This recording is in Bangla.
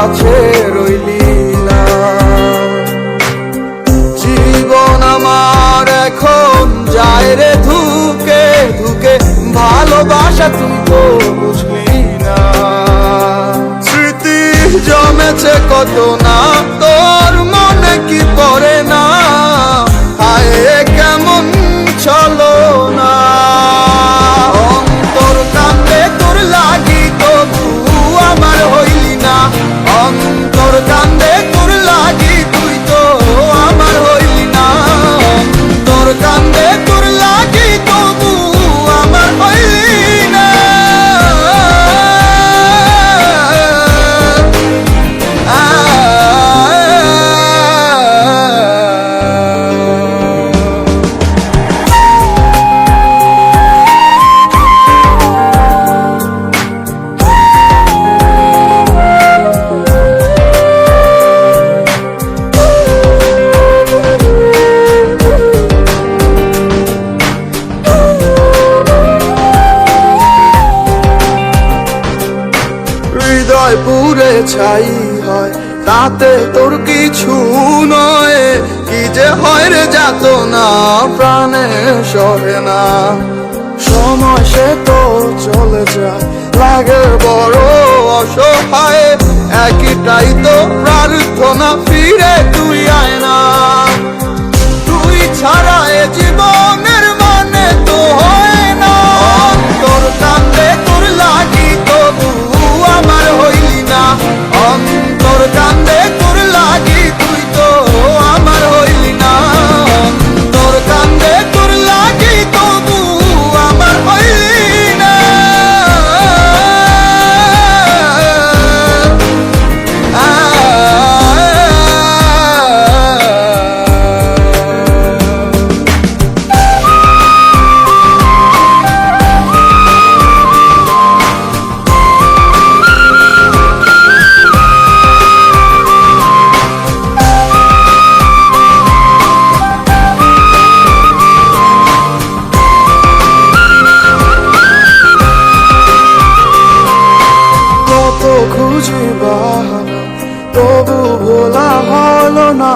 কাছে রইলি না। জীবন আমার এখন যায় রে ধুকে ধুকে, ভালোবাসা তুই তো বুঝলি না। স্মৃতি জমেছে কত না, তোর মনে কি পড়ে না? হায় কেমন চলো না, অন্তর কান্দে তোর লাগি তবু আমার হইলি না। অন্তর কান্দে তোর লাগি তুই তো আমার হইলি না। অন্তর কান্দে তোর লাগি তবু আমার হইলি না। হৃদয় পুরে ছাই হয় তাতে তোর কিছু নয়, কি যে হয় রে যাত না প্রাণে সহে না। সময় সে তো চলে যায়, লাগে বড় অসহায়, একটাই তো প্রার্থনা ফিরে তুই আয় না। তুই ছাড়া এ জীবনের মানে তো হয় না। অন্তর কান্দে তোর লাগি তবু আমার হইলি না। অন্তর কান্দে তোর লাগি তুই তো আমার হইলি না। অন্তর কান্দে তোর লাগি তবু আমার হইলি না। খুঁজি বাহানা তবু ভোলা হলো না।